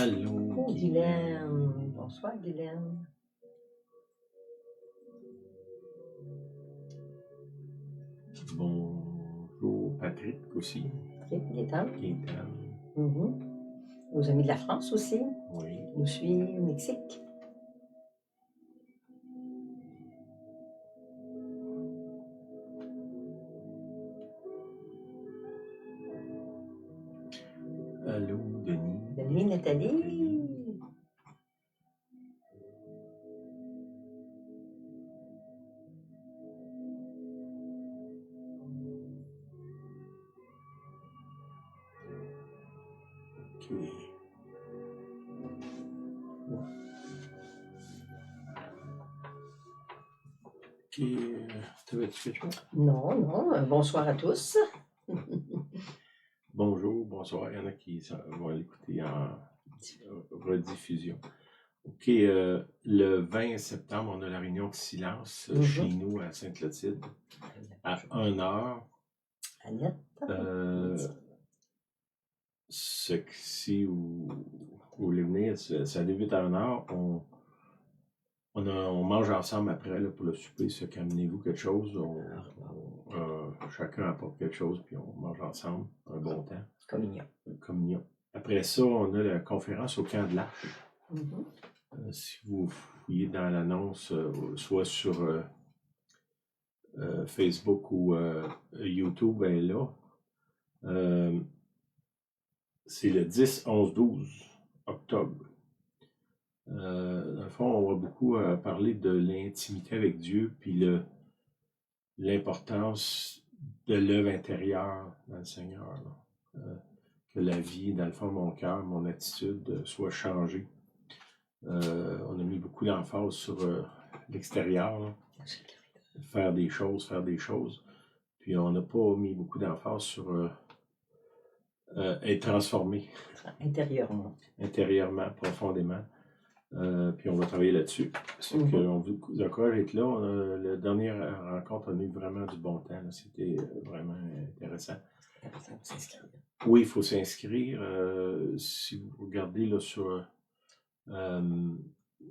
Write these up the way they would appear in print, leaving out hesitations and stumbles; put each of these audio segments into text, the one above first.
Allô, Oh, Guylaine. Guylaine. Bonsoir, Guylaine. Bonjour, Patrick aussi. OK, Gaëtan. Gaëtan, Nos amis de la France aussi, oui. qui nous suivent, Mexique. Allô, Denis. Denis, Nathalie. OK. OK. T'avais-tu quelque chose? Non. Bonsoir à tous. Bonjour, bonsoir. Il y en a qui vont l'écouter en rediffusion. OK. Le 20 septembre, on a la réunion de silence chez nous à Sainte-Clotilde à 1h. Annette. Si vous voulez venir, ça débute à 1h. On mange ensemble après là, pour le souper. Amenez-vous quelque chose. Chacun apporte quelque chose, puis on mange ensemble. Un bon temps. Communion. Après ça, on a la conférence au Camp de l'Arche. Si vous fouillez dans l'annonce, soit sur Facebook ou YouTube, elle est là. C'est le 10, 11, 12 octobre. Dans le fond, on va beaucoup parler de l'intimité avec Dieu, puis l'importance de l'œuvre intérieure dans le Seigneur. Que la vie, dans le fond, mon cœur, mon attitude soit changée. On a mis beaucoup d'emphase sur l'extérieur, faire des choses. Puis on n'a pas mis beaucoup d'emphase sur être transformé. Intérieurement, profondément. Puis on va travailler là-dessus. On vous encourage à être là. La dernière rencontre, on a eu vraiment du bon temps. Là. C'était vraiment intéressant. Oui, il faut s'inscrire. Si vous regardez là, sur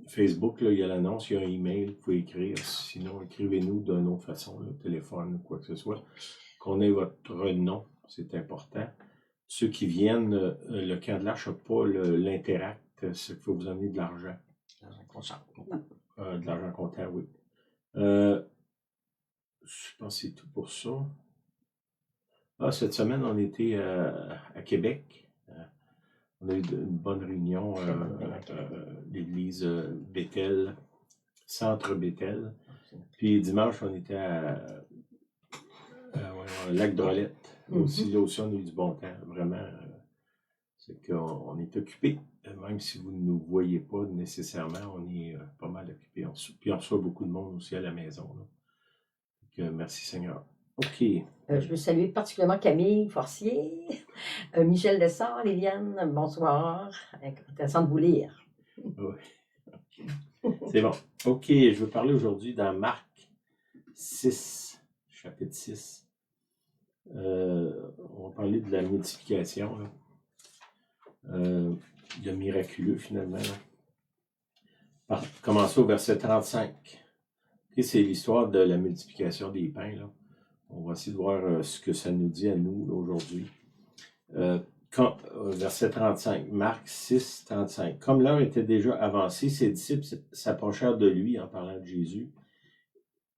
Facebook, là, il y a l'annonce, il y a un email, vous pouvez écrire. Sinon, écrivez-nous d'une autre façon, le téléphone ou quoi que ce soit. Qu'on ait votre nom, c'est important. Ceux qui viennent, le Camp de l'Arche n'a pas l'interact, c'est qu'il faut vous amener de l'argent. De l'argent comptant, oui. Je pense que c'est tout pour ça. Cette semaine, on était à Québec. On a eu une bonne réunion l'église Bethel, Centre Bethel. Puis dimanche, on était à Lac-Drolette. Aussi, là aussi, on a eu du bon temps. Vraiment, c'est qu'on est occupé. Même si vous ne nous voyez pas nécessairement, on est pas mal occupé. Puis on reçoit beaucoup de monde aussi à la maison. Donc, merci Seigneur. OK. Je veux saluer particulièrement Camille Forcier, Michel Dessart, Liliane, bonsoir. Intéressant de vous lire. Oui. C'est bon. OK, je veux parler aujourd'hui dans Marc 6, chapitre 6. On va parler de la multiplication. De miraculeux finalement. Commencer au verset 35. Okay, c'est l'histoire de la multiplication des pains. Là. On va essayer de voir ce que ça nous dit à nous aujourd'hui. Verset 35, Marc 6, 35. Comme l'heure était déjà avancée, ses disciples s'approchèrent de lui en parlant de Jésus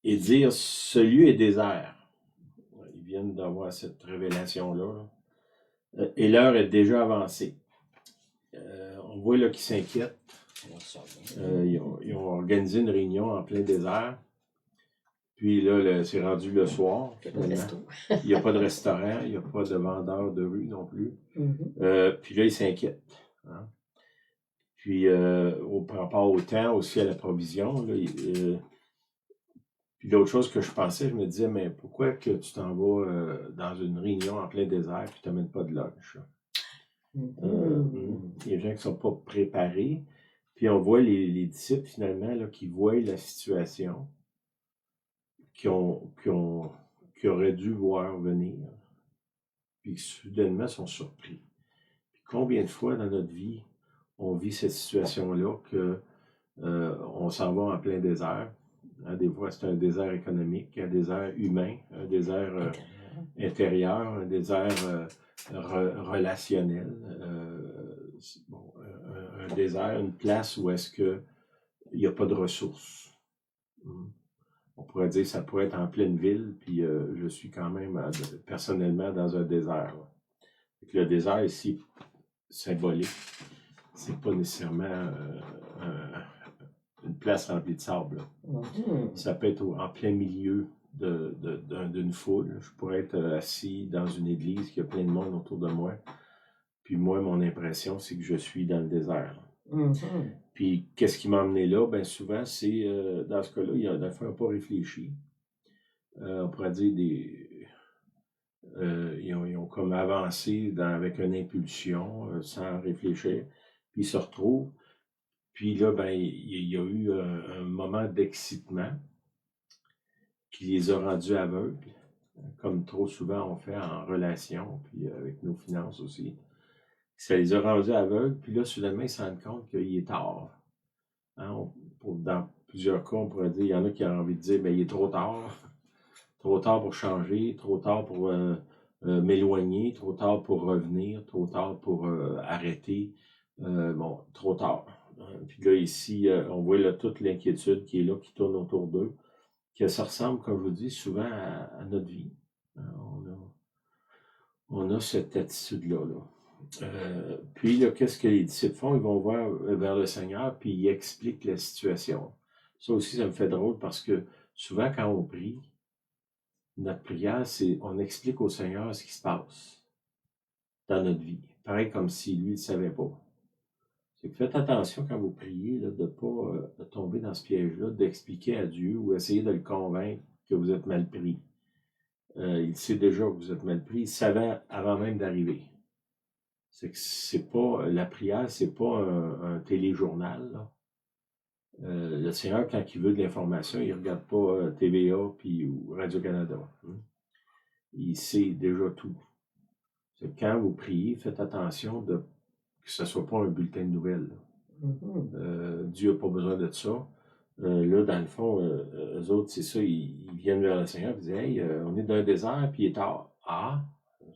et dirent, ce lieu est désert. Ils viennent d'avoir cette révélation-là. Et l'heure est déjà avancée. On voit là qu'ils s'inquiètent. Ils ont organisé une réunion en plein désert. Puis là, c'est rendu le soir. Il n'y a pas de restaurant, il n'y a pas de vendeur de rue non plus. Puis là, ils s'inquiètent. Hein? Puis, par rapport au temps, aussi à la provision. Là, puis l'autre chose que je pensais, je me disais, mais pourquoi que tu t'en vas dans une réunion en plein désert et tu n'amènes pas de lunch? Il y a des gens qui ne sont pas préparés. Puis on voit les disciples, finalement, là, qui voient la situation, qui auraient dû voir venir, puis qui soudainement sont surpris. Puis combien de fois dans notre vie, on vit cette situation-là que on s'en va en plein désert. Hein, des fois, c'est un désert économique, un désert humain, un désert intérieur, un désert relationnel. Bon, un désert, une place où est-ce qu'il n'y a pas de ressources. On pourrait dire que ça pourrait être en pleine ville, puis je suis quand même personnellement dans un désert. Le désert ici, symbolique, c'est pas nécessairement une place remplie de sable. Ça peut être en plein milieu d'une foule. Je pourrais être assis dans une église qui a plein de monde autour de moi. Puis moi, mon impression, c'est que je suis dans le désert. Puis qu'est-ce qui m'a amené là? Bien souvent, c'est dans ce cas-là, il a fait pas réfléchi. On pourrait dire ils ont comme avancé avec une impulsion, sans réfléchir. Puis ils se retrouvent. Puis là, ben, il y a eu un moment d'excitement qui les a rendus aveugles, comme trop souvent on fait en relation, puis avec nos finances aussi. Ça les a rendus aveugles, puis là, soudainement, ils se rendent compte qu'il est tard. Hein, dans plusieurs cas, on pourrait dire, il y en a qui ont envie de dire, bien, il est trop tard. Trop tard pour changer, trop tard pour m'éloigner, trop tard pour revenir, trop tard pour arrêter. Bon, trop tard. Puis là, ici, on voit là, toute l'inquiétude qui est là, qui tourne autour d'eux, que ça ressemble, comme je vous dis, souvent à notre vie. On a cette attitude-là. Puis là, qu'est-ce que les disciples font? Ils vont voir vers le Seigneur, puis ils expliquent la situation. Ça aussi, ça me fait drôle parce que souvent, quand on prie, notre prière, c'est on explique au Seigneur ce qui se passe dans notre vie. Pareil comme si lui, il ne savait pas. C'est que faites attention quand vous priez là, de ne pas tomber dans ce piège-là, d'expliquer à Dieu ou essayer de le convaincre que vous êtes mal pris. Il sait déjà que vous êtes mal pris. Il savait avant même d'arriver. C'est pas la prière, c'est pas un téléjournal. Là. Le Seigneur, quand il veut de l'information, il ne regarde pas TVA ou Radio-Canada. Il sait déjà tout. C'est que quand vous priez, faites attention que ce ne soit pas un bulletin de nouvelles. Dieu n'a pas besoin de ça. Là, dans le fond, eux autres, c'est ça, ils viennent vers le Seigneur et disent Hey, on est dans un désert, puis il est tard. Ah,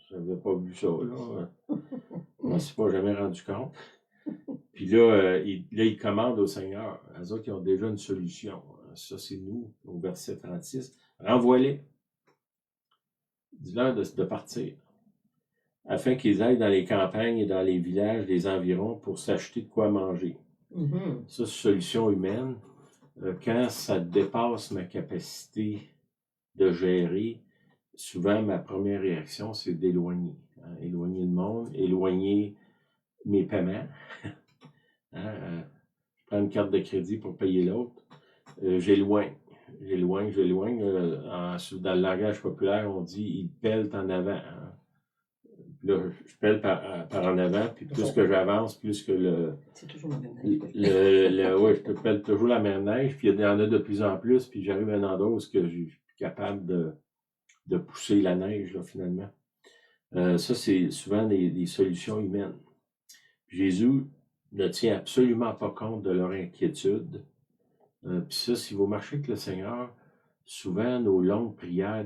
je n'avais pas vu ça, là. Je ne m'en suis pas jamais rendu compte. Puis là, ils commandent au Seigneur. Eux autres, ils ont déjà une solution. Ça, c'est nous, au verset 36. Renvoie-les. Dis-leur de partir, afin qu'ils aillent dans les campagnes et dans les villages des environs pour s'acheter de quoi manger. Ça, c'est une solution humaine. Quand ça dépasse ma capacité de gérer, souvent, ma première réaction, c'est d'éloigner. Hein, éloigner le monde, éloigner mes paiements. Je prends une carte de crédit pour payer l'autre. J'éloigne. Dans le langage populaire, on dit « il pèle en avant hein. ». Là, je pèle par en avant, puis plus que j'avance, plus que le... C'est toujours la même neige. Oui, je pèle toujours la même neige, puis il y en a de plus en plus, puis j'arrive à un endroit où je suis capable de pousser la neige, là, finalement. Ça, c'est souvent des solutions humaines. Jésus ne tient absolument pas compte de leur inquiétude. Puis ça, si vous marchez avec le Seigneur, souvent nos longues prières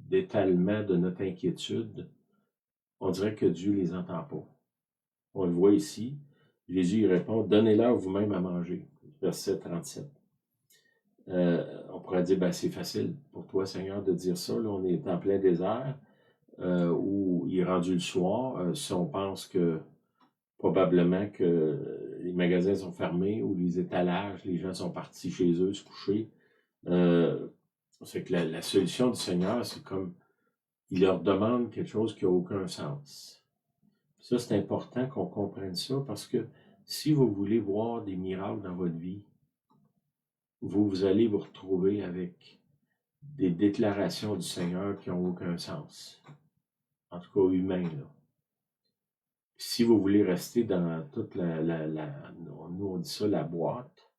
d'étalement de notre inquiétude, on dirait que Dieu ne les entend pas. On le voit ici. Jésus répond, donnez-leur vous-même à manger. Verset 37. On pourrait dire, ben, c'est facile pour toi, Seigneur, de dire ça. Là, on est en plein désert, où il est rendu le soir. Si on pense que probablement que les magasins sont fermés ou les étalages, les gens sont partis chez eux se coucher. C'est que la solution du Seigneur, c'est comme il leur demande quelque chose qui n'a aucun sens. Ça, c'est important qu'on comprenne ça parce que si vous voulez voir des miracles dans votre vie, vous allez vous retrouver avec des déclarations du Seigneur qui n'ont aucun sens. En tout cas, humain, là. Si vous voulez rester dans toute nous on dit ça, la boîte,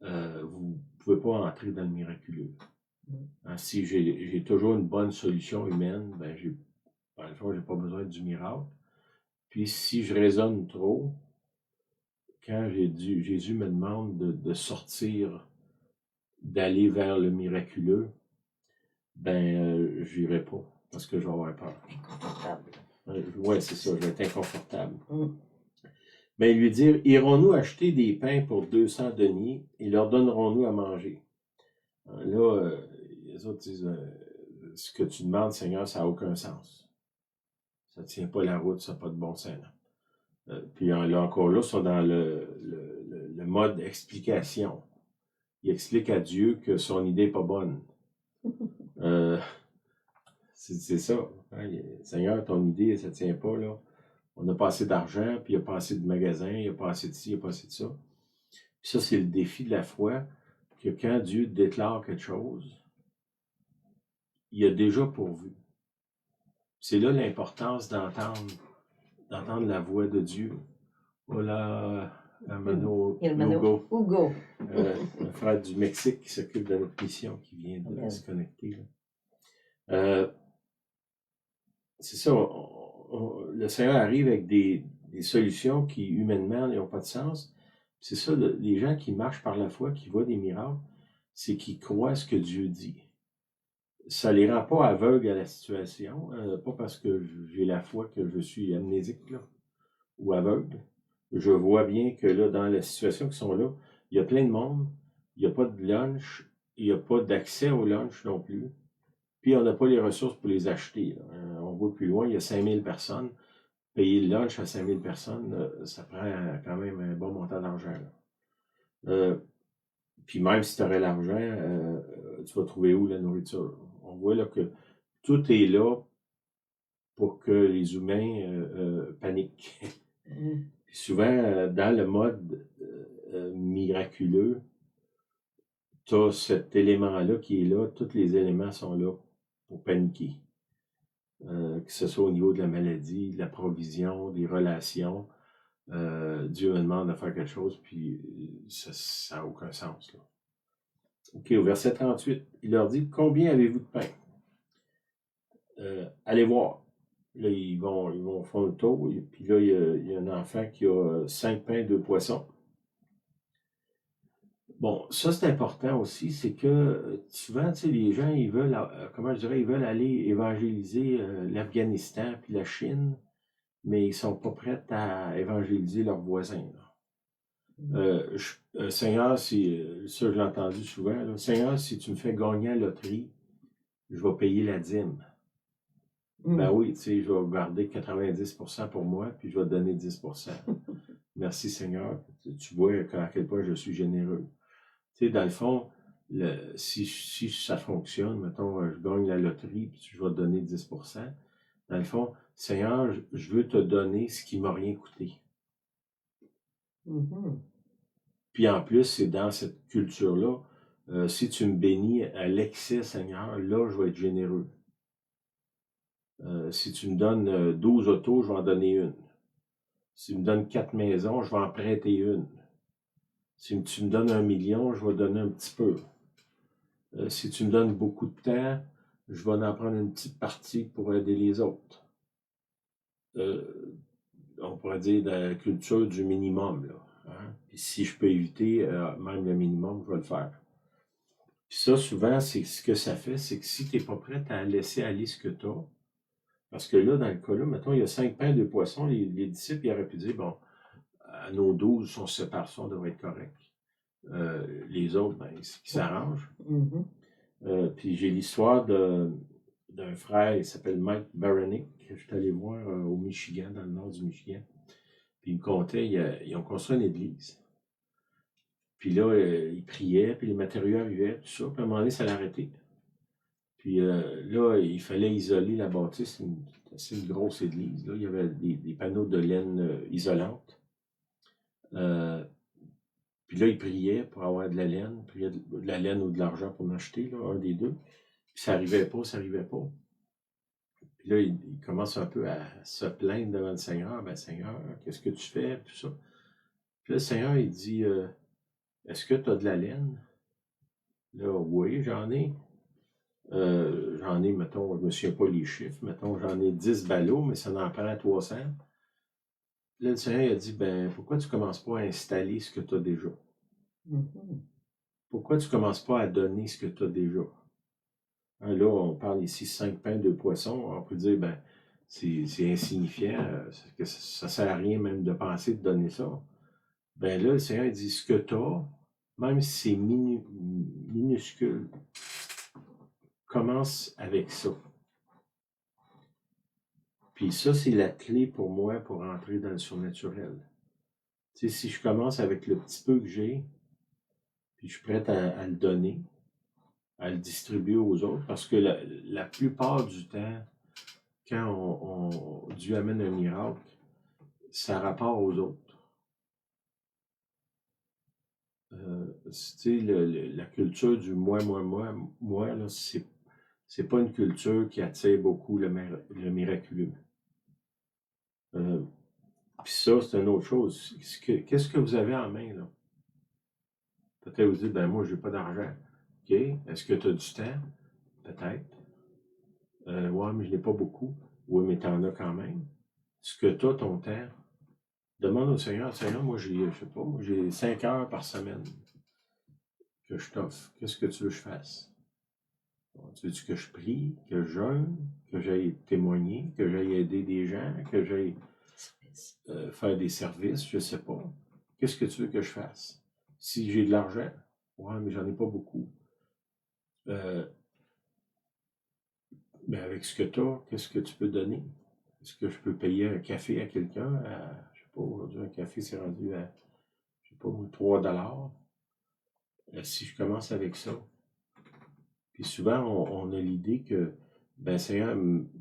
vous ne pouvez pas entrer dans le miraculeux. Hein, si j'ai toujours une bonne solution humaine, ben dans le fond, je n'ai pas besoin du miracle. Puis si je raisonne trop, quand Jésus me demande de sortir, d'aller vers le miraculeux, ben, j'irai pas, parce que je vais avoir peur. Inconfortable. Ouais, c'est ça, je vais être inconfortable. Mm. Ben, lui dire, irons-nous acheter des pains pour 200 deniers et leur donnerons-nous à manger? Là, les autres disent, ce que tu demandes, Seigneur, ça n'a aucun sens. Ça ne tient pas la route, ça n'a pas de bon sens. Puis là encore là, ils sont dans le mode explication. Il explique à Dieu que son idée n'est pas bonne. C'est ça. Hein? Seigneur, ton idée, ça ne tient pas, là. On n'a pas assez d'argent, puis il n'y a pas assez de magasins, il n'y a pas assez de ci, il n'y a pas assez de ça. Puis ça, c'est le défi de la foi, que quand Dieu déclare quelque chose, il a déjà pourvu. C'est là l'importance d'entendre la voix de Dieu. Voilà, Hugo. Un frère du Mexique qui s'occupe de notre mission, qui vient de se connecter. C'est ça, le Seigneur arrive avec des solutions qui, humainement, n'ont pas de sens. C'est ça, les gens qui marchent par la foi, qui voient des miracles, c'est qu'ils croient ce que Dieu dit. Ça ne les rend pas aveugles à la situation, pas parce que j'ai la foi que je suis amnésique là, ou aveugle. Je vois bien que là, dans la situation qui sont là, il y a plein de monde, il n'y a pas de lunch, il n'y a pas d'accès au lunch non plus. Puis on n'a pas les ressources pour les acheter. On voit plus loin, il y a 5000 personnes. Payer le lunch à 5000 personnes, ça prend quand même un bon montant d'argent. Puis même si tu aurais l'argent, tu vas trouver où la nourriture? On voit là que tout est là pour que les humains paniquent. Puis souvent, dans le mode miraculeux, tu as cet élément-là qui est là, tous les éléments sont là pour paniquer. Que ce soit au niveau de la maladie, de la provision, des relations. Dieu me demande de faire quelque chose, puis ça n'a aucun sens. Là. OK, au verset 38, il leur dit, combien avez-vous de pain? Allez voir. Là, ils vont faire le tour, et puis là, il y a un enfant qui a 5 pains, 2 poissons. Bon, ça c'est important aussi, c'est que souvent, tu sais, les gens, ils veulent, comment je dirais, ils veulent aller évangéliser l'Afghanistan puis la Chine, mais ils ne sont pas prêts à évangéliser leurs voisins. Seigneur, ça je l'ai entendu souvent, là, Seigneur, si tu me fais gagner la loterie, je vais payer la dîme. Ben oui, tu sais, je vais garder 90% pour moi, puis je vais te donner 10%. Merci Seigneur, tu vois à quel point je suis généreux. Tu sais, dans le fond, si ça fonctionne, mettons, je gagne la loterie, puis je vais te donner 10%. Dans le fond, Seigneur, je veux te donner ce qui ne m'a rien coûté. Puis en plus, c'est dans cette culture-là, si tu me bénis à l'excès, Seigneur, là, je vais être généreux. Si tu me donnes 12 autos, je vais en donner une. Si tu me donnes 4 maisons, je vais en prêter une. Si tu me donnes 1 million, je vais donner un petit peu. Si tu me donnes beaucoup de temps, je vais en prendre une petite partie pour aider les autres. On pourrait dire de la culture du minimum. Là, hein? Puis si je peux éviter même le minimum, je vais le faire. Puis ça, souvent, c'est ce que ça fait, c'est que si tu n'es pas prêt à laisser aller ce que tu as, parce que là, dans le cas-là, mettons, il y a 5 pains, 2 poissons, les disciples, ils auraient pu dire, bon, à nos 12, on se sépare ça, on devrait être correct. Les autres, ben, c'est qu'ils s'arrangent. Puis j'ai l'histoire d'un frère, il s'appelle Mike Baronick, que je suis allé voir au Michigan, dans le nord du Michigan. Puis il me contait, ils ont construit une église. Puis là, ils priaient, puis les matériaux arrivaient, tout ça. Puis à un moment donné, ça l'a arrêté. Puis là, il fallait isoler la bâtisse, c'est une grosse église. Là. Il y avait des panneaux de laine isolante. Puis là, il priait pour avoir de la laine, priait de la laine ou de l'argent pour m'acheter, là, un des deux. Puis ça n'arrivait pas. Puis là, il commence un peu à se plaindre devant le Seigneur. Ben, Seigneur, qu'est-ce que tu fais? Tout ça. Puis là, le Seigneur, il dit, est-ce que tu as de la laine? Là, oui, j'en ai. J'en ai, mettons, je ne me souviens pas les chiffres, mettons, j'en ai 10 ballots, mais ça en prend 300. là, le Seigneur il a dit, ben, pourquoi tu ne commences pas à installer ce que tu as déjà? Mhm. Pourquoi tu ne commences pas à donner ce que tu as déjà? Hein, là, on parle ici 5 pains, 2 poissons. On peut dire, ben, c'est insignifiant, que ça ne sert à rien même de penser de donner ça. Ben là, le Seigneur il dit, ce que tu as, même si c'est minuscule, commence avec ça. Puis ça, c'est la clé pour moi pour entrer dans le surnaturel. Tu sais, si je commence avec le petit peu que j'ai, puis je suis prêt à le donner, à le distribuer aux autres, parce que la plupart du temps, quand Dieu amène un miracle, ça rapporte aux autres. Tu sais, la culture du moi, là, c'est pas une culture qui attire beaucoup le miraculeux. Puis ça, c'est une autre chose. Qu'est-ce que vous avez en main, là? Peut-être vous dites, ben moi, j'ai pas d'argent. OK. Est-ce que tu as du temps? Peut-être. Ouais, mais je n'ai pas beaucoup. Oui, mais tu en as quand même. Ce que tu as, ton temps, demande au Seigneur, Seigneur, moi, je sais pas, moi, j'ai 5 heures par semaine que je t'offre. Qu'est-ce que tu veux que je fasse? Bon, tu veux-tu que je prie, que je jeûne, que j'aille témoigner, que j'aille aider des gens, que j'aille faire des services, je sais pas. Qu'est-ce que tu veux que je fasse? Si j'ai de l'argent, ouais, mais j'en ai pas beaucoup. Mais avec ce que tu as, qu'est-ce que tu peux donner? Est-ce que je peux payer un café à quelqu'un? Je sais pas, aujourd'hui, un café, c'est rendu à, je sais pas, 3 $. Si je commence avec ça. Puis souvent, on a l'idée que, ben, Seigneur,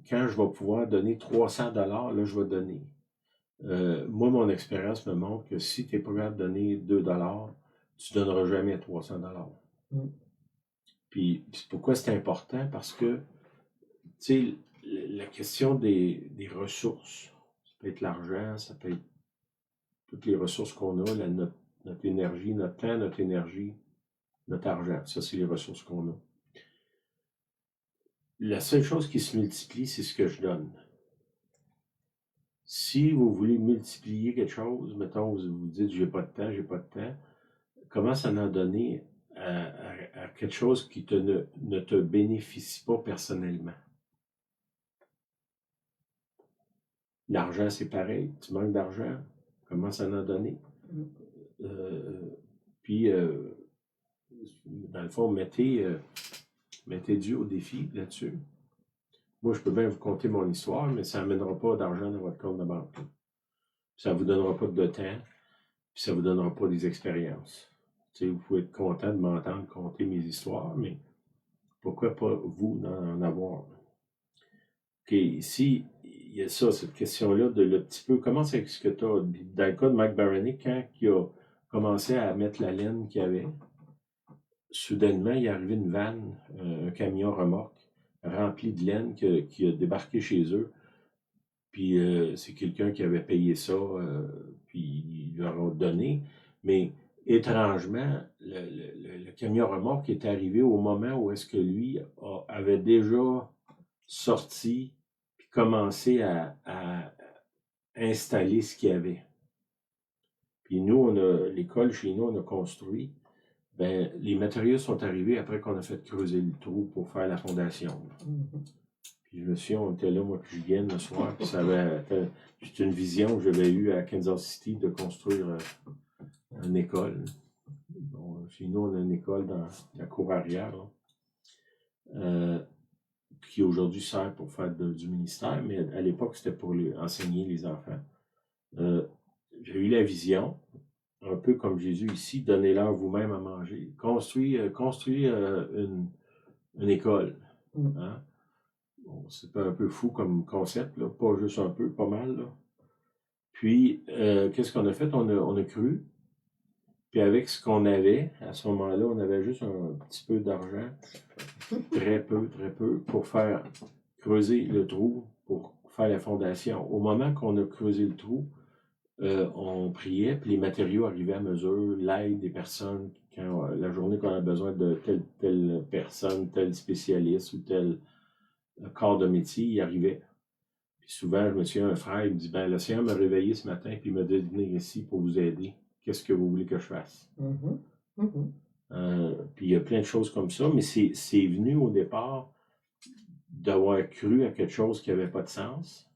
quand je vais pouvoir donner 300 $, là, je vais donner. Moi, mon expérience me montre que si tu es pas capable de donner 2 $, tu ne donneras jamais 300 $. Mm. Puis pourquoi c'est important? Parce que, tu sais, la question des ressources, ça peut être l'argent, ça peut être toutes les ressources qu'on a, notre énergie, notre temps, notre énergie, notre argent. Ça, c'est les ressources qu'on a. La seule chose qui se multiplie, c'est ce que je donne. Si vous voulez multiplier quelque chose, mettons, vous dites, j'ai pas de temps, commence à en donner à quelque chose qui ne te bénéficie pas personnellement. L'argent, c'est pareil. Tu manques d'argent, commence à en donner. Puis, dans le fond, mettez Dieu au défi là-dessus. Moi, je peux bien vous conter mon histoire, mais ça n'amènera pas d'argent dans votre compte de banque. Ça ne vous donnera pas de temps, puis ça ne vous donnera pas des expériences. Tu sais, vous pouvez être content de m'entendre conter mes histoires, mais pourquoi pas vous d'en avoir? OK, ici, il y a ça, cette question-là de le petit peu, comment c'est ce que tu as? Dans le cas de Mike Baronic, quand il a commencé à mettre la laine qu'il avait, soudainement, il est arrivé une vanne, un camion remorque, rempli de laine qui a débarqué chez eux. Puis c'est quelqu'un qui avait payé ça, puis ils leur ont donné. Mais étrangement, le camion remorque est arrivé au moment où est-ce que lui avait déjà sorti puis commencé à installer ce qu'il y avait. Puis nous, l'école chez nous, on a construit. Ben, les matériaux sont arrivés après qu'on a fait creuser le trou pour faire la fondation. Puis je me souviens, on était là, moi puis Julienne, le soir, puis c'était une vision que j'avais eue à Kansas City de construire une école. Bon, chez nous, on a une école dans la cour arrière, qui aujourd'hui sert pour faire du ministère, mais à l'époque, c'était pour enseigner les enfants. J'ai eu la vision, un peu comme Jésus ici, donnez-leur vous-même à manger. Construis une école. Hein? Bon, c'est un peu fou comme concept, là. Pas juste un peu, pas mal. Là. Puis, qu'est-ce qu'on a fait? On a cru. Puis avec ce qu'on avait, à ce moment-là, on avait juste un petit peu d'argent, très peu, pour faire creuser le trou, pour faire la fondation. Au moment qu'on a creusé le trou, on priait, puis les matériaux arrivaient à mesure, l'aide des personnes, quand la journée qu'on a besoin de telle personne, tel spécialiste ou tel corps de métier, il arrivait. Puis souvent, je me souviens, un frère, il me dit, ben, le Seigneur m'a réveillé ce matin, puis il m'a dit de venir ici pour vous aider. Qu'est-ce que vous voulez que je fasse? Mhm. Mhm. Puis il y a plein de choses comme ça, mais c'est venu au départ d'avoir cru à quelque chose qui n'avait pas de sens,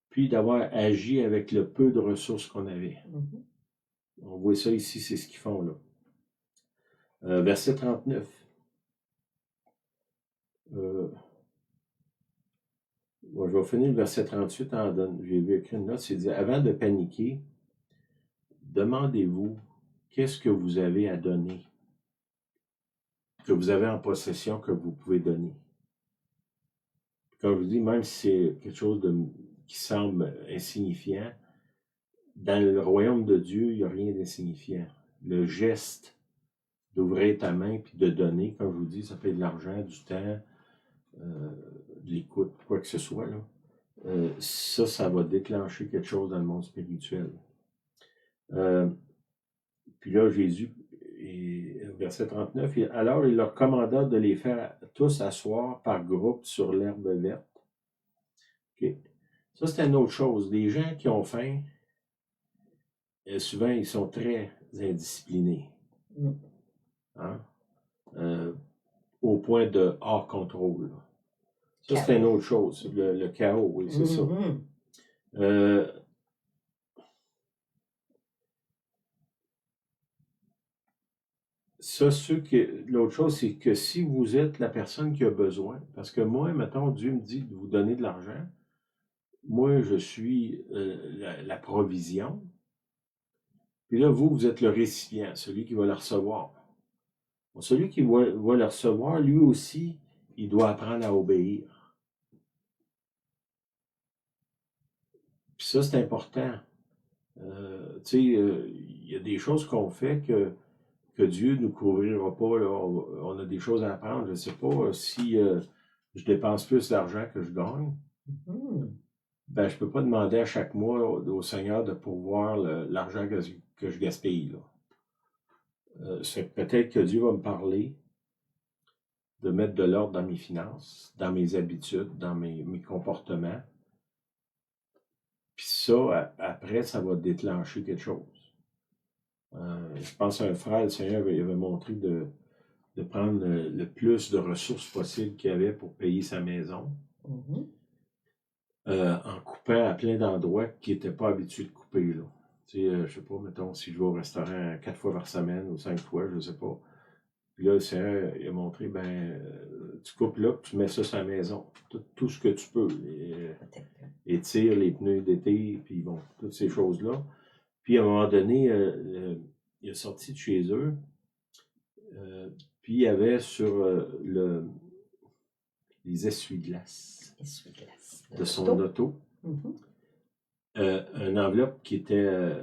puis d'avoir agi avec le peu de ressources qu'on avait. Mhm. On voit ça ici, c'est ce qu'ils font là. Verset 39. Bon, je vais finir le verset 38 j'ai vu écrire une note, c'est dit, avant de paniquer, demandez-vous qu'est-ce que vous avez à donner, que vous avez en possession, que vous pouvez donner. Comme je vous dis, même si c'est quelque chose qui semble insignifiant, dans le royaume de Dieu, il n'y a rien d'insignifiant. Le geste d'ouvrir ta main puis de donner, comme je vous dis, ça peut être de l'argent, du temps, de l'écoute, quoi que ce soit, là. Ça va déclencher quelque chose dans le monde spirituel. Puis là, Jésus, verset 39, alors il leur commanda de les faire tous asseoir par groupe sur l'herbe verte. Okay. Ça, c'est une autre chose. Les gens qui ont faim, souvent, ils sont très indisciplinés. Hein? Au point de hors contrôle. Ça, c'est une autre chose. Le chaos, oui, c'est ça. L'autre chose, c'est que si vous êtes la personne qui a besoin, parce que moi, mettons, Dieu me dit de vous donner de l'argent, moi, je suis la provision, puis là, vous êtes le récipient, celui qui va le recevoir. Bon, celui qui va le recevoir, lui aussi, il doit apprendre à obéir. Puis ça, c'est important. Tu sais, il y a des choses qu'on fait que Dieu ne nous couvrira pas. Là. On a des choses à apprendre. Je ne sais pas si je dépense plus d'argent que je gagne. Ben, je ne peux pas demander à chaque mois au Seigneur de pourvoir l'argent que je gaspille. C'est peut-être que Dieu va me parler de mettre de l'ordre dans mes finances, dans mes habitudes, dans mes comportements. Puis ça, après, ça va déclencher quelque chose. Je pense à un frère, le Seigneur il avait montré de prendre le plus de ressources possibles qu'il y avait pour payer sa maison, en coupant à plein d'endroits qu'il n'était pas habitué de couper. Là. Tu sais, je ne sais pas, mettons, si je vais au restaurant 4 fois par semaine ou 5 fois, je ne sais pas. Puis là, le Seigneur il a montré, tu coupes là, tu mets ça sur la maison. Tout ce que tu peux. Étire les pneus d'été, puis bon, toutes ces choses-là. Puis à un moment donné, il est sorti de chez eux, puis il y avait sur les essuie-glaces de son auto, une enveloppe qui était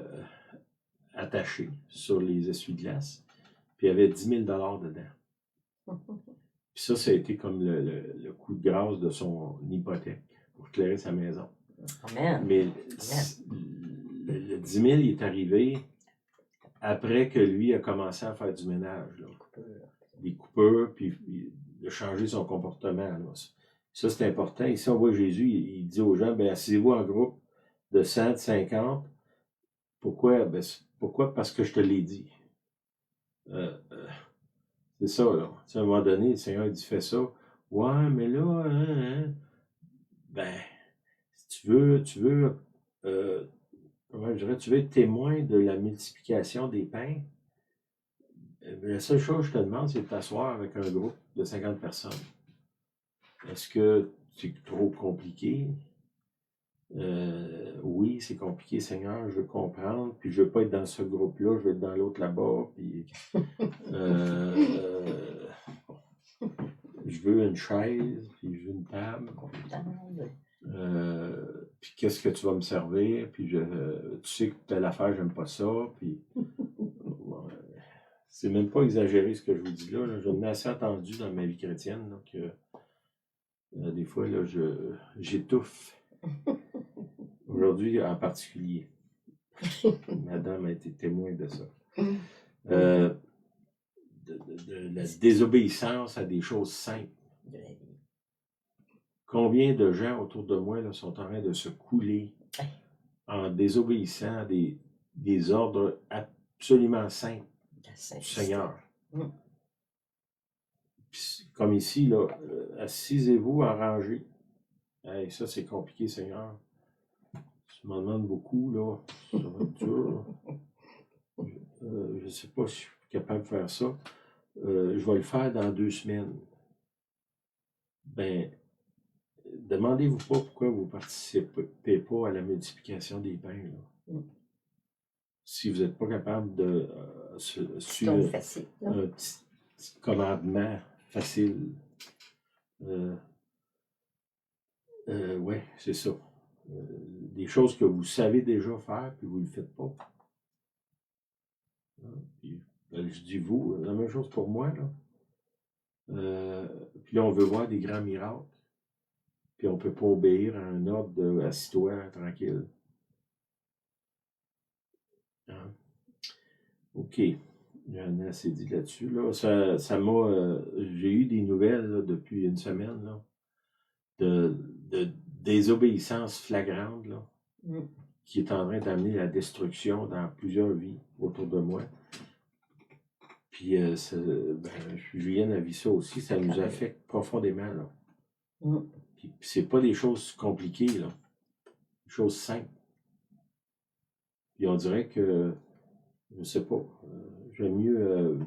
attachée sur les essuie-glaces, puis il y avait 10 000 dedans. Puis ça a été comme le coup de grâce de son hypothèque pour éclairer sa maison. Amen. Mais le 10 000 il est arrivé après que lui a commencé à faire du ménage. Là. Des coupures, puis il a changé son comportement. Là. Ça, c'est important. Ici, on voit Jésus, il dit aux gens, asseyez-vous en groupe de 100, de 50. Pourquoi? Pourquoi? Parce que je te l'ai dit. C'est ça, là. À un moment donné, le Seigneur il dit, fais ça. Ouais, mais là, si tu veux, comment je dirais, tu veux être témoin de la multiplication des pains, la seule chose que je te demande, c'est de t'asseoir avec un groupe de 50 personnes. Est-ce que c'est trop compliqué? Oui, c'est compliqué, Seigneur, je veux comprendre, puis je veux pas être dans ce groupe-là, je veux être dans l'autre là-bas, puis je veux une chaise, puis je veux une table. Puis qu'est-ce que tu vas me servir, puis tu sais que telle affaire, j'aime pas ça, puis c'est même pas exagéré ce que je vous dis là. Je l'ai assez entendu dans ma vie chrétienne, là, que des fois, là, j'étouffe. Aujourd'hui, en particulier. Madame a été témoin de ça. De la désobéissance à des choses simples. Combien de gens autour de moi là, sont en train de se couler en désobéissant à des ordres absolument simples du Seigneur. Puis, comme ici, là, assisez-vous en rangée. Hey, ça, c'est compliqué, Seigneur. Tu m'en demandes beaucoup, là. Ça va être dur. Je ne sais pas si je suis capable de faire ça. Je vais le faire dans 2 semaines. Ben, demandez-vous pas pourquoi vous ne participez pas à la multiplication des pains. Là. Si vous n'êtes pas capable de suivre un petit commandement facile. Oui, c'est ça. Des choses que vous savez déjà faire, puis vous ne le faites pas. Puis, je dis vous, la même chose pour moi. Là. Puis là, on veut voir des grands miracles. Puis on ne peut pas obéir à un ordre de assis-toi tranquille. Hein? OK. J'en ai assez dit là-dessus. Là. Ça m'a. J'ai eu des nouvelles là, depuis une semaine là, de désobéissance flagrante là, qui est en train d'amener la destruction dans plusieurs vies autour de moi. Puis Julienne a vu ça aussi, ça nous affecte profondément. Là. Puis c'est pas des choses compliquées, là. Des choses simples. Puis on dirait que, je sais pas, j'aime mieux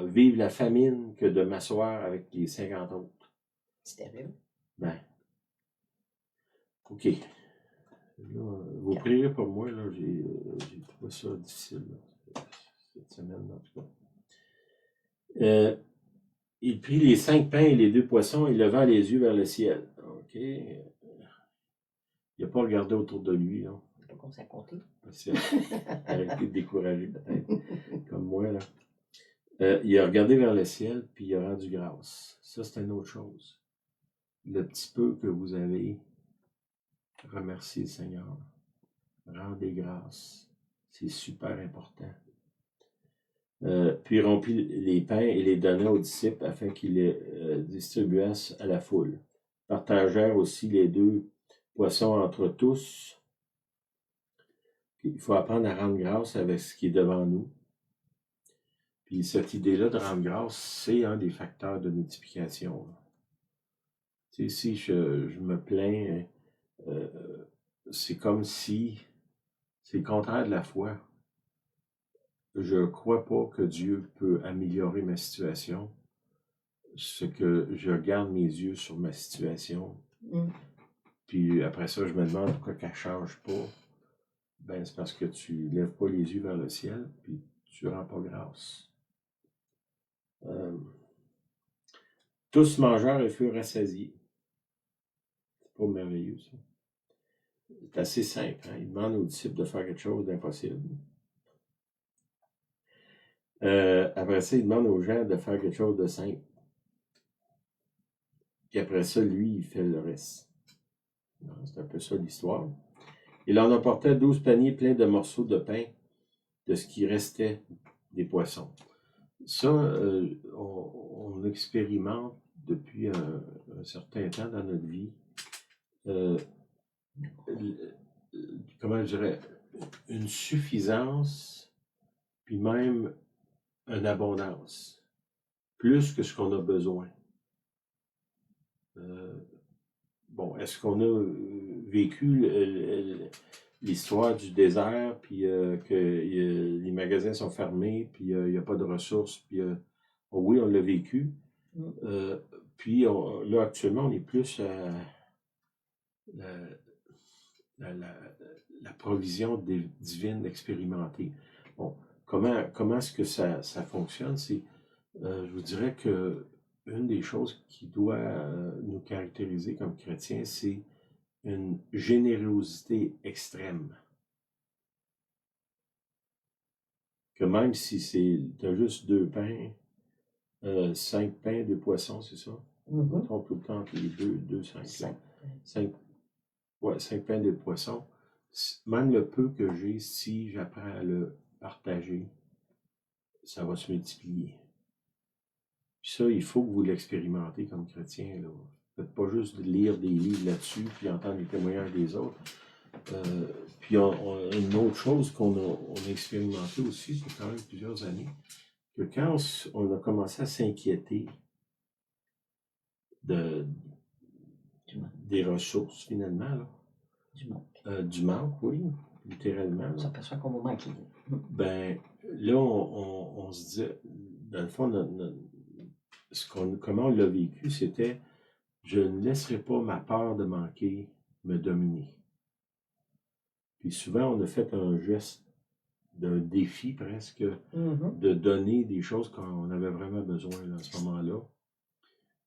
vivre la famine que de m'asseoir avec les 50 autres. C'est terrible. Ben, OK. Là, vous prierez pour moi, là, j'ai trouvé ça difficile, là, cette semaine, en tout cas. Il prit les 5 pains et les 2 poissons et levant les yeux vers le ciel. OK. Il n'a pas regardé autour de lui, là. Il n'a pas commencé à compter. Arrêtez de décourager, peut-être, comme moi, là. Il a regardé vers le ciel, puis il a rendu grâce. Ça, c'est une autre chose. Le petit peu que vous avez, remerciez le Seigneur. Rendez grâce. C'est super important. Puis il rompit les pains et les donna aux disciples afin qu'ils les distribuassent à la foule. Partagèrent aussi les 2 poissons entre tous. Puis, il faut apprendre à rendre grâce avec ce qui est devant nous. Puis cette idée-là de rendre grâce, c'est un des facteurs de multiplication. Tu sais, si je me plains, c'est comme si c'est le contraire de la foi. Je ne crois pas que Dieu peut améliorer ma situation. Ce que je garde mes yeux sur ma situation. Puis après ça, je me demande pourquoi qu'elle ne change pas. Ben, c'est parce que tu ne lèves pas les yeux vers le ciel, puis tu ne rends pas grâce. Tous mangèrent et furent rassasiés. C'est pas merveilleux, ça. C'est assez simple. Hein? Il demande aux disciples de faire quelque chose d'impossible. Après ça, il demande aux gens de faire quelque chose de simple. Puis après ça, lui, il fait le reste. C'est un peu ça l'histoire. Il en apportait 12 paniers pleins de morceaux de pain, de ce qui restait des poissons. Ça, on expérimente depuis un certain temps dans notre vie. Comment je dirais, une suffisance, puis même une abondance, plus que ce qu'on a besoin. Bon, est-ce qu'on a vécu l'histoire du désert, puis que les magasins sont fermés, puis il n'y a pas de ressources, puis oui, on l'a vécu. Puis là, actuellement, on est plus à la provision divine expérimentée. Bon, comment est-ce que ça fonctionne? C'est, je vous dirais que une des choses qui doit nous caractériser comme chrétiens, c'est une générosité extrême. Que même si tu as juste 2 pains, 5 pains, 2 poissons, c'est ça? Je me trompe tout le temps entre les 2, 5. 5 pains, 2 poissons. Même le peu que j'ai, si j'apprends à le partager, ça va se multiplier. Puis ça, il faut que vous l'expérimentez comme chrétien. Là. Faites pas juste lire des livres là-dessus, puis entendre les témoignages des autres. Puis une autre chose on a expérimenté aussi, c'est quand même plusieurs années, que quand on a commencé à s'inquiéter des ressources, finalement, là, du manque, oui, littéralement. On s'aperçoit qu'on va manquer. Ben, là, on se disait, dans le fond, comment on l'a vécu, c'était je ne laisserai pas ma peur de manquer me dominer. Puis souvent, on a fait un geste d'un défi presque de donner des choses qu'on avait vraiment besoin là, à ce moment-là.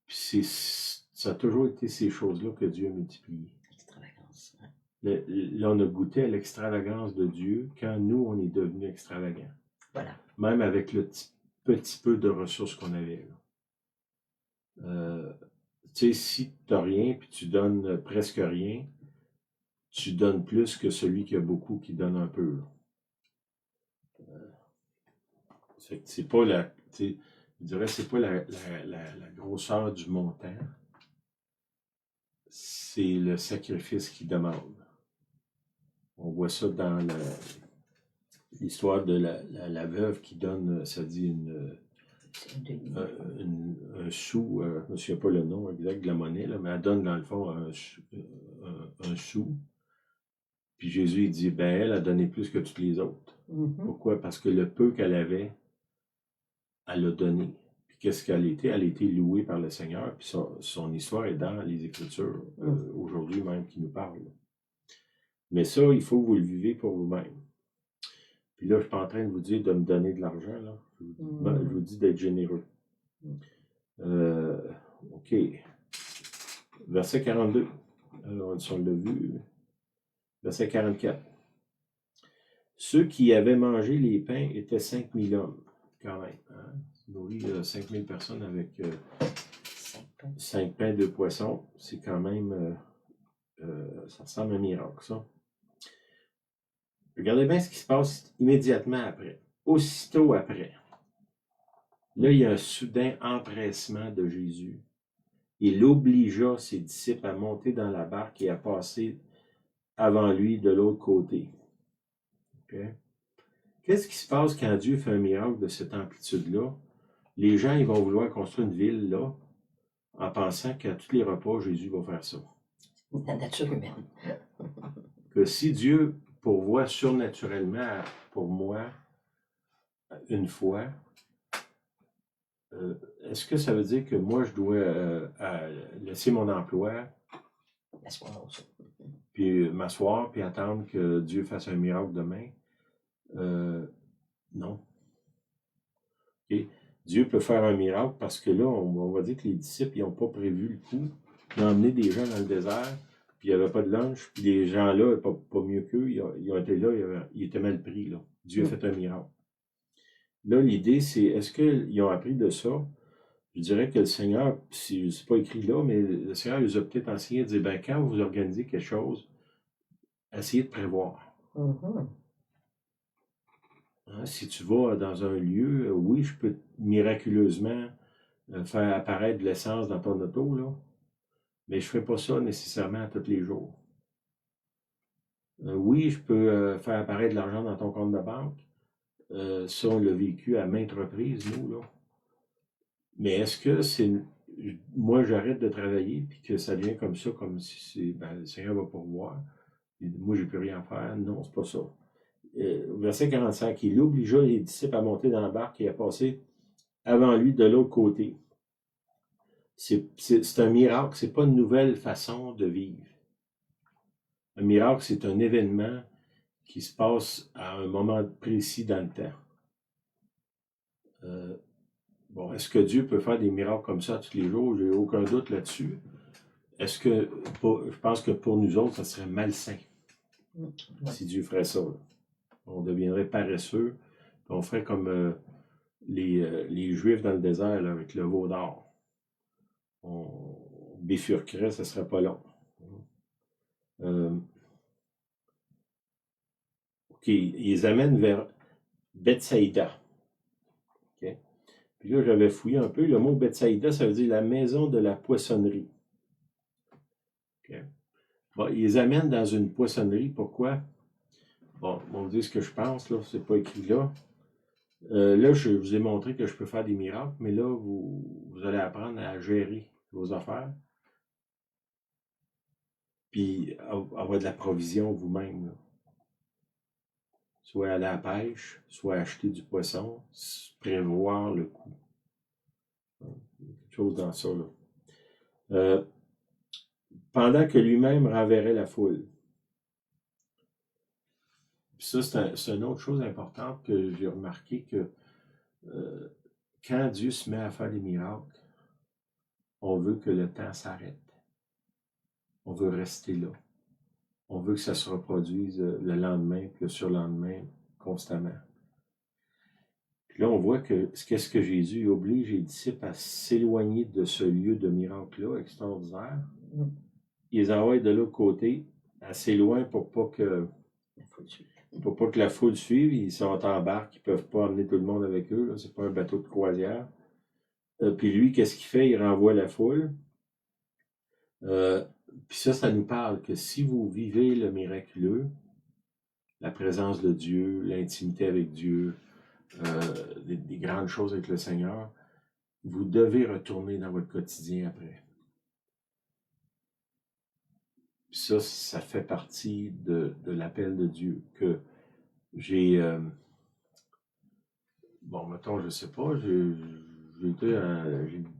Puis ça a toujours été ces choses-là que Dieu a multipliées. L'extravagance. Là, on a goûté à l'extravagance de Dieu quand nous, on est devenus extravagants. Voilà. Même avec le petit peu de ressources qu'on avait. Tu sais, si tu n'as rien puis tu donnes presque rien, tu donnes plus que celui qui a beaucoup qui donne un peu. C'est pas je dirais, c'est pas la grosseur du montant, c'est le sacrifice qu'il demande. On voit ça dans l'histoire de la veuve qui donne, ça dit un sou, je ne me souviens pas le nom exact de la monnaie, là, mais elle donne dans le fond un sou. Puis Jésus il dit, ben elle a donné plus que toutes les autres. Pourquoi? Parce que le peu qu'elle avait, elle l'a donné. Puis qu'est-ce qu'elle était? Elle a été louée par le Seigneur. Puis son histoire est dans les Écritures, aujourd'hui même, qui nous parle. Mais ça, il faut que vous le vivez pour vous-même. Puis là, je ne suis pas en train de vous dire de me donner de l'argent, là. Je vous dis d'être généreux. OK. Verset 42. Alors, on l'a vu. Verset 44. Ceux qui avaient mangé les pains étaient 5000 hommes, quand même. Hein? Nourri 5000 personnes avec 5 pains, 2 poissons. C'est quand même... ça ressemble à un miracle, ça. Regardez bien ce qui se passe immédiatement après. Aussitôt après. Là, il y a un soudain empressement de Jésus. Il obligea ses disciples à monter dans la barque et à passer avant lui de l'autre côté. Okay? Qu'est-ce qui se passe quand Dieu fait un miracle de cette amplitude-là? Les gens, ils vont vouloir construire une ville là, en pensant qu'à tous les repas, Jésus va faire ça. La nature humaine. Que si Dieu pourvoit surnaturellement pour moi une fois, est-ce que ça veut dire que moi, je dois laisser mon emploi, puis m'asseoir, puis attendre que Dieu fasse un miracle demain? Non. Okay. Dieu peut faire un miracle parce que là, on va dire que les disciples, ils n'ont pas prévu le coup. Ils ont emmené des gens dans le désert, puis il n'y avait pas de lunch, puis les gens-là, pas mieux qu'eux, ils ont été là, ils étaient mal pris. Là. Dieu a fait un miracle. Là, l'idée, c'est, est-ce qu'ils ont appris de ça? Je dirais que le Seigneur, c'est pas écrit là, mais le Seigneur les a peut-être enseigné de dire, ben, quand vous organisez quelque chose, essayez de prévoir. Hein, si tu vas dans un lieu, oui, je peux miraculeusement faire apparaître de l'essence dans ton auto, là, mais je ne ferai pas ça nécessairement tous les jours. Oui, je peux faire apparaître de l'argent dans ton compte de banque. Ça, on l'a vécu à maintes reprises, nous, là. Mais est-ce que c'est... Moi, j'arrête de travailler, puis que ça vient comme ça, comme si le Seigneur va pourvoir. Moi, je n'ai plus rien à faire. Non, c'est pas ça. Verset 45, il obligea les disciples à monter dans la barque et à passer avant lui de l'autre côté. C'est un miracle, c'est pas une nouvelle façon de vivre. Un miracle, c'est un événement qui se passe à un moment précis dans le temps. Bon, est-ce que Dieu peut faire des miracles comme ça tous les jours? J'ai aucun doute là-dessus. Est-ce que, je pense que pour nous autres, ça serait malsain si Dieu ferait ça. Là. On deviendrait paresseux. On ferait comme les Juifs dans le désert là, avec le veau d'or. On bifurquerait, ça ne serait pas long. OK, ils les amènent vers Bethsaïda. Okay. Puis là, j'avais fouillé un peu. Le mot Bethsaïda, ça veut dire la maison de la poissonnerie. Okay. Bon, ils les amènent dans une poissonnerie. Pourquoi? Bon, on me dit ce que je pense, là, c'est pas écrit là. Là, je vous ai montré que je peux faire des miracles, mais là, vous allez apprendre à gérer vos affaires, puis avoir de la provision vous-même. Soit aller à la pêche, soit acheter du poisson, prévoir le coût. Quelque chose dans ça, là. Pendant que lui-même renverrait la foule. Puis ça, c'est une autre chose importante que j'ai remarqué que quand Dieu se met à faire des miracles, on veut que le temps s'arrête. On veut rester là. On veut que ça se reproduise le lendemain, puis le surlendemain, constamment. Puis là, on voit que qu'est-ce que Jésus oblige les disciples à s'éloigner de ce lieu de miracle-là extraordinaire. Il les envoie de l'autre côté, assez loin pour pas que la foule suive. Ils sont en barque, ils ne peuvent pas emmener tout le monde avec eux. Ce n'est pas un bateau de croisière. Puis lui, qu'est-ce qu'il fait? Il renvoie la foule. Puis ça nous parle que si vous vivez le miraculeux, la présence de Dieu, l'intimité avec Dieu, des grandes choses avec le Seigneur, vous devez retourner dans votre quotidien après. Puis ça fait partie de l'appel de Dieu que j'ai... bon, mettons, je sais pas,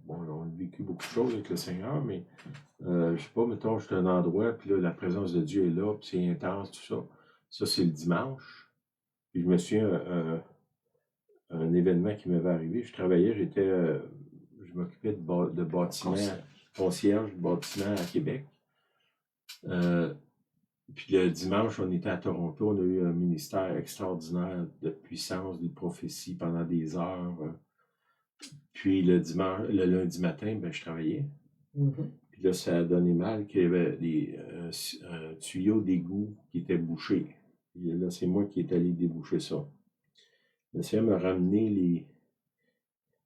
on a vécu beaucoup de choses avec le Seigneur, mais je sais pas, mettons, je suis à un endroit, puis là, la présence de Dieu est là, puis c'est intense, tout ça. Ça, c'est le dimanche. Puis je me souviens, un événement qui m'avait arrivé, je travaillais, je m'occupais de bâtiments, concierge de bâtiments à Québec. Puis le dimanche, on était à Toronto, on a eu un ministère extraordinaire de puissance, des prophéties pendant des heures. Puis le lundi matin, ben, je travaillais. Puis là, ça a donné mal qu'il y avait un tuyau d'égout qui était bouché. Puis là, c'est moi qui est allé déboucher ça. Le Seigneur m'a ramené les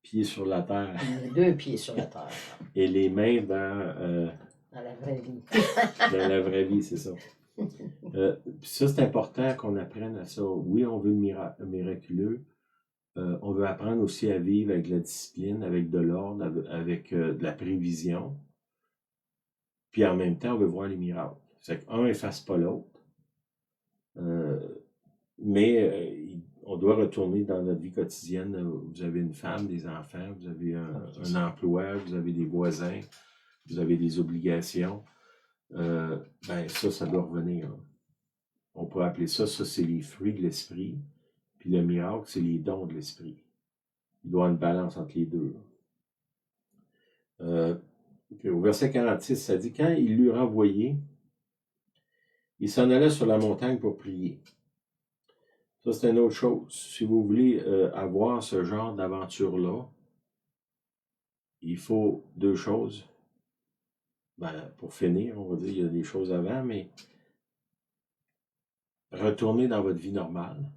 pieds sur la terre. Les 2 pieds sur la terre. Et les mains dans la vraie vie. Dans la vraie vie, c'est ça. Puis ça, c'est important qu'on apprenne à ça. Oui, on veut le miraculeux. On veut apprendre aussi à vivre avec de la discipline, avec de l'ordre, avec de la prévision. Puis en même temps, on veut voir les miracles. C'est qu'un n'efface pas l'autre. Mais on doit retourner dans notre vie quotidienne. Vous avez une femme, des enfants, vous avez un emploi, vous avez des voisins, vous avez des obligations. Ben ça doit revenir. On pourrait appeler ça c'est les fruits de l'esprit. Puis le miracle, c'est les dons de l'esprit. Il doit y avoir une balance entre les deux. Au verset 46, ça dit, quand il l'eut renvoyé, il s'en allait sur la montagne pour prier. Ça, c'est une autre chose. Si vous voulez avoir ce genre d'aventure-là, il faut 2 choses. Ben, pour finir, on va dire, il y a des choses avant, mais retournez dans votre vie normale.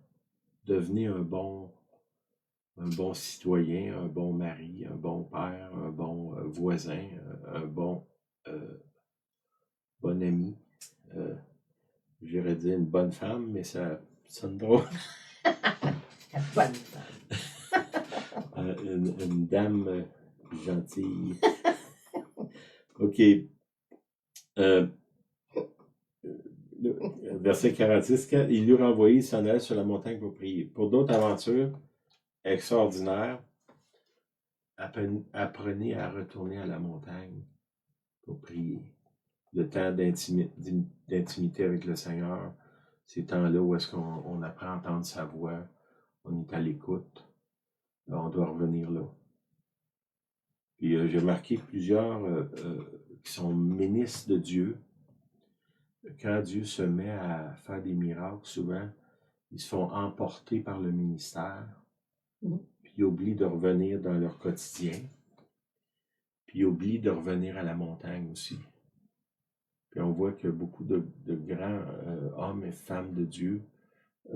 Devenez un bon citoyen, un bon mari, un bon père, un bon voisin, un bon ami. J'irais dire une bonne femme, mais ça sonne drôle. Bonne femme. Une dame gentille. OK. Verset 46, quand il l'eut renvoyé, il s'en allait sur la montagne pour prier. Pour d'autres aventures extraordinaires, apprenez à retourner à la montagne pour prier. Le temps d'intimité avec le Seigneur, ces temps-là où est-ce qu'on apprend à entendre sa voix, on est à l'écoute, on doit revenir là. Puis j'ai remarqué plusieurs qui sont ministres de Dieu. Quand Dieu se met à faire des miracles, souvent, ils se font emporter par le ministère, puis ils oublient de revenir dans leur quotidien, puis ils oublient de revenir à la montagne aussi. Puis on voit que beaucoup de grands hommes et femmes de Dieu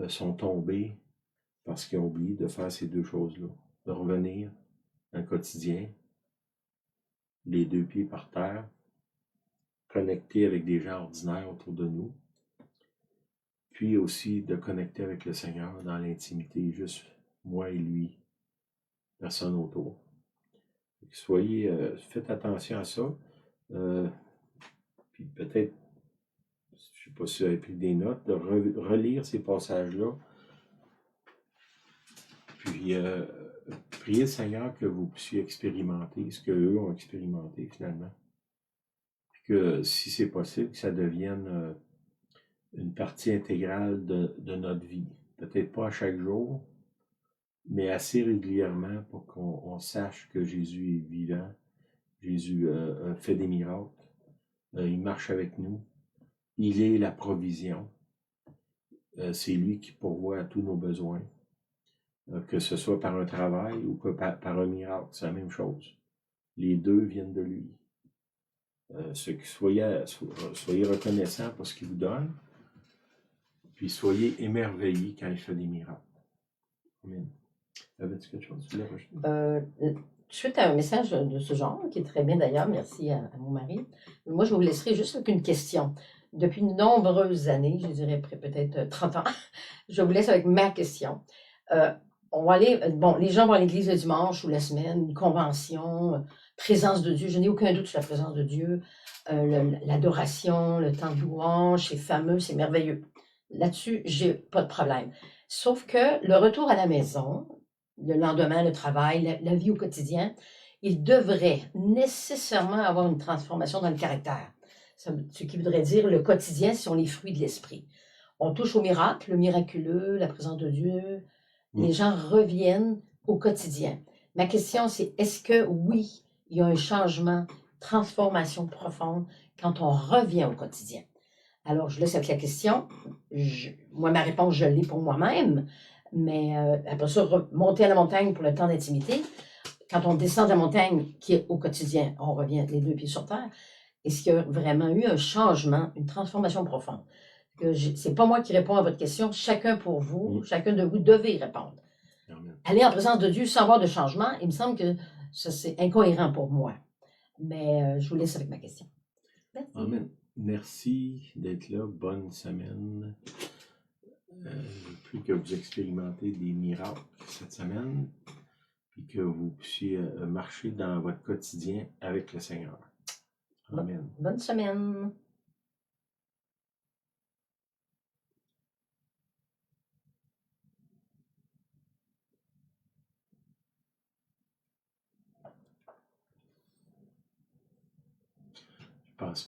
sont tombés parce qu'ils ont oublié de faire ces 2 choses-là. De revenir dans le quotidien, les 2 pieds par terre, connecter avec des gens ordinaires autour de nous, puis aussi de connecter avec le Seigneur dans l'intimité, juste moi et lui, personne autour. Soyez, faites attention à ça. Puis peut-être, je ne sais pas si vous avez pris des notes, de relire ces passages-là. Puis priez le Seigneur que vous puissiez expérimenter ce qu'eux ont expérimenté finalement. Puis que si c'est possible, que ça devienne une partie intégrale de notre vie. Peut-être pas à chaque jour, mais assez régulièrement pour qu'on sache que Jésus est vivant. Jésus fait des miracles. Il marche avec nous. Il est la provision. C'est lui qui pourvoit à tous nos besoins. Que ce soit par un travail ou que par un miracle, c'est la même chose. Les deux viennent de lui. Soyez reconnaissants pour ce qu'il vous donne, puis soyez émerveillés quand il fait des miracles. Amen. Avais-tu quelque chose? Suite à un message de ce genre, qui est très bien d'ailleurs, merci à mon mari, moi je vous laisserai juste avec une question. Depuis de nombreuses années, je dirais peut-être 30 ans, je vous laisse avec ma question. On va aller, les gens vont à l'église le dimanche ou la semaine, une convention, présence de Dieu. Je n'ai aucun doute sur la présence de Dieu. L'adoration, le temps de louange, c'est fameux, c'est merveilleux. Là-dessus, j'ai pas de problème. Sauf que le retour à la maison, le lendemain, le travail, la vie au quotidien, il devrait nécessairement avoir une transformation dans le caractère. Ce qui voudrait dire le quotidien sont les fruits de l'esprit. On touche au miracle, le miraculeux, la présence de Dieu. Les gens reviennent au quotidien. Ma question, c'est est-ce que oui, il y a un changement, transformation profonde quand on revient au quotidien? Alors, je laisse avec la question. Moi, ma réponse, je l'ai pour moi-même. Mais après ça, monter à la montagne pour le temps d'intimité. Quand on descend de la montagne, qui est au quotidien, on revient les deux pieds sur terre. Est-ce qu'il y a vraiment eu un changement, une transformation profonde? C'est pas moi qui réponds à votre question. Chacun pour vous, chacun de vous devez y répondre. Amen. Aller en présence de Dieu sans avoir de changement, il me semble que ça, c'est incohérent pour moi. Mais je vous laisse avec ma question. Merci. Amen. Merci d'être là. Bonne semaine. Puis que vous expérimentez des miracles cette semaine, puis que vous puissiez marcher dans votre quotidien avec le Seigneur. Amen. Bonne semaine. Je pense